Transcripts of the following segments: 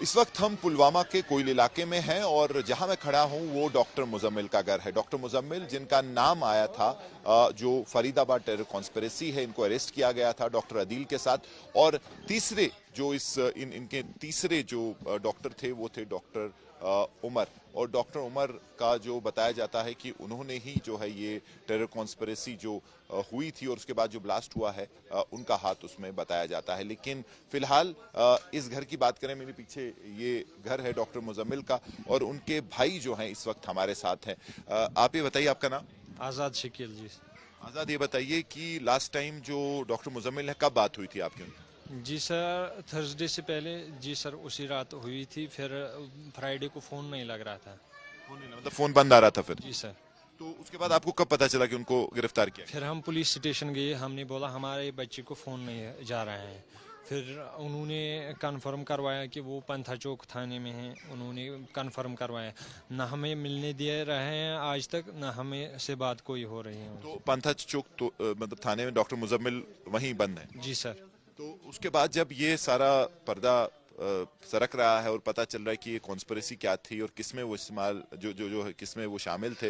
इस वक्त हम पुलवामा के कोयल इलाके में हैं और जहां मैं खड़ा हूं वो डॉक्टर मुजम्मिल का घर है। डॉक्टर मुजम्मिल जिनका नाम आया था जो फरीदाबाद टेरर कॉन्स्पिरेसी है, इनको अरेस्ट किया गया था डॉक्टर अदील के साथ। और तीसरे जो इनके तीसरे जो डॉक्टर थे वो थे डॉक्टर उमर। और डॉक्टर उमर का जो बताया जाता है कि उन्होंने ही जो है ये टेरर कॉन्स्पिरेसी जो हुई थी और उसके बाद जो ब्लास्ट हुआ है उनका हाथ उसमें बताया जाता है। लेकिन फिलहाल इस घर की बात करें, मेरे पीछे ये घर है डॉक्टर मुजम्मिल का और उनके भाई जो हैं इस वक्त हमारे साथ हैं। आप ये बताइए, आपका नाम? आज़ाद शकील जी। आज़ाद, ये बताइए कि लास्ट टाइम जो डॉक्टर मुजम्मिल है कब बात हुई थी आपकी उनकी? जी सर, थर्सडे से पहले जी सर उसी रात हुई थी। फिर फ्राइडे को फ़ोन नहीं लग रहा था। मतलब फोन बंद आ रहा था फिर? जी सर। तो उसके बाद आपको कब पता चला कि उनको गिरफ्तार किया? फिर हम पुलिस स्टेशन गए, हमने बोला हमारे बच्चे को फ़ोन नहीं जा रहा है। फिर उन्होंने कंफर्म करवाया कि वो पंथा चौक थाने में हैं। उन्होंने कंफर्म करवाया, ना हमें मिलने दे रहे हैं आज तक, ना हमें से बात कोई हो रही है। तो पंथा चौक तो मतलब थाने में डॉक्टर मुजम्मिल वहीं बंद है? जी सर। तो उसके बाद जब ये सारा पर्दा सरक रहा है और पता चल रहा है कि ये कॉन्स्पिरेसी क्या थी और किसमें वो इस्तेमाल जो है किसमें वो शामिल थे,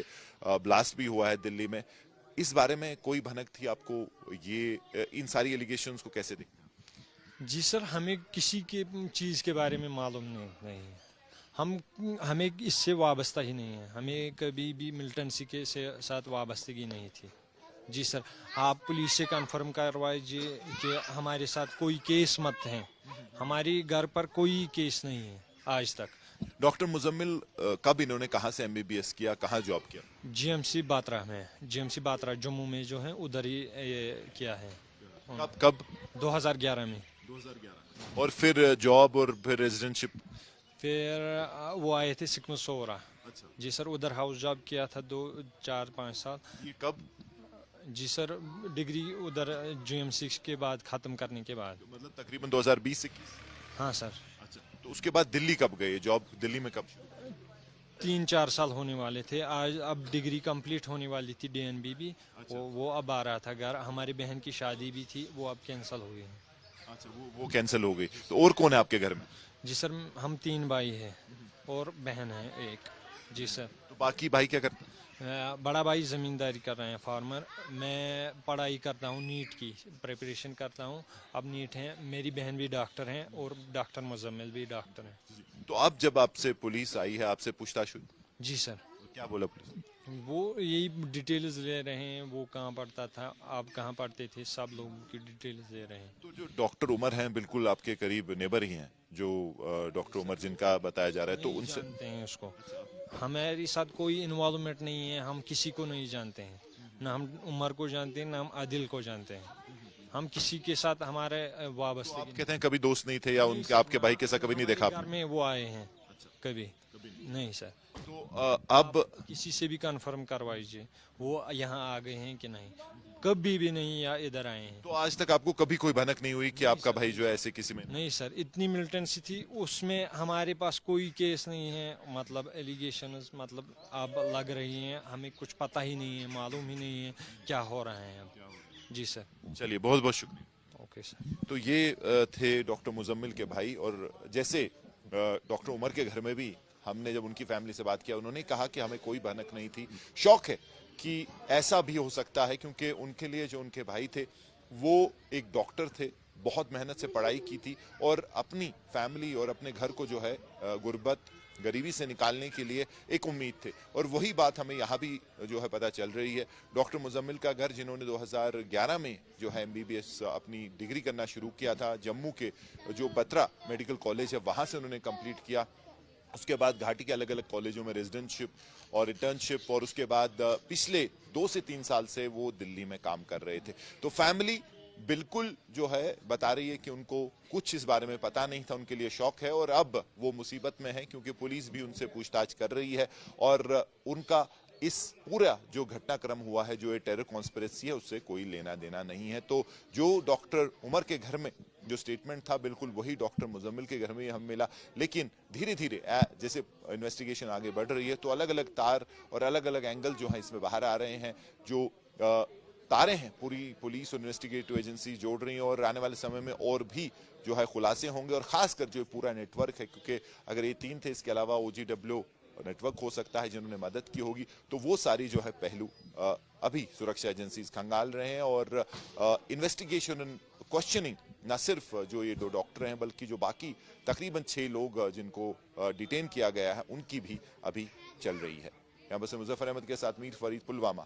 ब्लास्ट भी हुआ है दिल्ली में, इस बारे में कोई भनक थी आपको? ये इन सारी एलिगेशंस को कैसे देखते हैं? जी सर, हमें किसी के चीज़ के बारे में मालूम नहीं है। हमें इससे वाबस्ता ही नहीं है। हमें कभी भी मिलिटेंसी के साथ वाबस्तगी नहीं थी। जी सर, आप पुलिस से कंफर्म करवाइए कि हमारे साथ कोई केस मत है। हमारे घर पर कोई केस नहीं है आज तक। डॉक्टर मुजम्मिल कब इन्होंने कहाँ से एमबीबीएस किया, कहाँ जॉब किया? जीएमसी बात्रा में, जीएमसी बात्रा जम्मू में जो है उधर ही किया है। कब कब? 2011 में। 2011। और फिर जॉब और फिर रेजिडेंटशिप? फिर वो आए थे सिकम सोरा। अच्छा। जी सर, उधर हाउस जॉब किया था 2 4 5 साल। ये कब? जी सर, डिग्री उधर जीएमसी के बाद ख़त्म करने के बाद। मतलब तकरीबन 2020 से? हाँ सर। अच्छा, तो उसके बाद दिल्ली कब गए? जॉब दिल्ली में कब? 3 4 साल होने वाले थे। आज अब डिग्री कंप्लीट होने वाली थी डीएनबी भी। अच्छा। वो अब आ रहा था घर। हमारी बहन की शादी भी थी, वो अब कैंसिल हुई है। अच्छा, वो कैंसिल हो गई। तो और कौन है आपके घर में? जी सर, हम 3 भाई हैं और बहन है एक। जी सर। तो बाकी भाई क्या करते हैं? बड़ा भाई ज़मींदारी कर रहे हैं, फार्मर। मैं पढ़ाई करता हूँ, नीट की प्रिपरेशन करता हूँ। अब नीट है। मेरी बहन भी डॉक्टर हैं और डॉक्टर मुजम्मिल भी डॉक्टर हैं। तो अब जब आपसे पुलिस आई है, आपसे पूछताछ हुई, जी सर। तो क्या बोला पुलिस? वो यही डिटेल्स ले रहे हैं, वो कहाँ पढ़ता था, आप कहाँ पढ़ते थे, सब लोगों की डिटेल्स ले रहे हैं। तो जो डॉक्टर उमर हैं बिल्कुल आपके करीब नेबर ही हैं, जो डॉक्टर उमर जिनका बताया जा रहा है, तो नहीं उनसे? जानते हैं उसको। हमारे साथ कोई इन्वॉल्वमेंट नहीं है। हम किसी को नहीं जानते हैं, ना हम उमर को जानते हैं, ना हम आदिल को जानते हैं। हम किसी के साथ हमारे तो वाबस्ते आप कहते हैं कभी दोस्त नहीं थे या उनके आपके भाई के साथ कभी नहीं देखा घर आपने? में वो आए हैं कभी नहीं सर। तो आप अब किसी से भी कंफर्म करवाइए वो यहाँ आ गए हैं कि नहीं। कभी भी नहीं या इधर आए हैं। तो आज तक आपको कभी कोई भनक नहीं हुई कि आपका भाई जो है ऐसे किसी में? नहीं सर, इतनी मिलिटेंसी थी उसमें। हमारे पास कोई केस नहीं है। मतलब एलिगेशंस मतलब अब लग रही हैं, हमें कुछ पता ही नहीं है, मालूम ही नहीं है क्या हो रहा है अब। जी सर। चलिए, बहुत बहुत शुक्रिया। Okay sir. तो ये थे डॉक्टर मुजम्मिल के भाई। और जैसे डॉक्टर उमर के घर में भी हमने जब उनकी फैमिली से बात किया, उन्होंने कहा कि हमें कोई भनक नहीं थी। शौक है कि ऐसा भी हो सकता है क्योंकि उनके लिए जो उनके भाई थे वो एक डॉक्टर थे, बहुत मेहनत से पढ़ाई की थी और अपनी फैमिली और अपने घर को जो है गुर्बत गरीबी से निकालने के लिए एक उम्मीद थे। और वही बात हमें यहाँ भी जो है पता चल रही है। डॉक्टर मुजम्मिल का घर, जिन्होंने 2011 में जो है एमबीबीएस अपनी डिग्री करना शुरू किया था, जम्मू के जो बत्रा मेडिकल कॉलेज है वहाँ से उन्होंने कंप्लीट किया। उसके बाद घाटी के अलग अलग कॉलेजों में रेजिडेंटशिप और इंटर्नशिप, और उसके बाद पिछले 2 से 3 साल से वो दिल्ली में काम कर रहे थे। तो फैमिली बिल्कुल जो है बता रही है कि उनको कुछ इस बारे में पता नहीं था, उनके लिए शौक है और अब वो मुसीबत में है क्योंकि पुलिस भी उनसे पूछताछ कर रही है और उनका इस पूरा जो घटनाक्रम हुआ है, जो ये टेरर कॉन्स्पिरेसी है, उससे कोई लेना देना नहीं है। तो जो डॉक्टर उमर के घर में जो स्टेटमेंट था बिल्कुल वही डॉक्टर मुजम्मिल के घर में हमें मिला। लेकिन धीरे धीरे जैसे इन्वेस्टिगेशन आगे बढ़ रही है तो अलग अलग तार और अलग अलग एंगल जो है इसमें बाहर आ रहे हैं। जो तारे हैं पूरी पुलिस और इन्वेस्टिगेटिव एजेंसी जोड़ रही हैं, और आने वाले समय में और भी जो है खुलासे होंगे, और खासकर जो पूरा नेटवर्क है, क्योंकि अगर ये 3 थे, इसके अलावा OGW नेटवर्क हो सकता है जिन्होंने मदद की होगी, तो वो सारी जो है पहलू अभी सुरक्षा एजेंसीज खंगाल रहे हैं। और इन्वेस्टिगेशन एंड क्वेश्चनिंग न सिर्फ जो ये 2 डॉक्टर हैं, बल्कि जो बाकी तकरीबन 6 लोग जिनको डिटेन किया गया है, उनकी भी अभी चल रही है। यहाँ बस मुजफ्फर अहमद के साथ मीर फरीद, पुलवामा।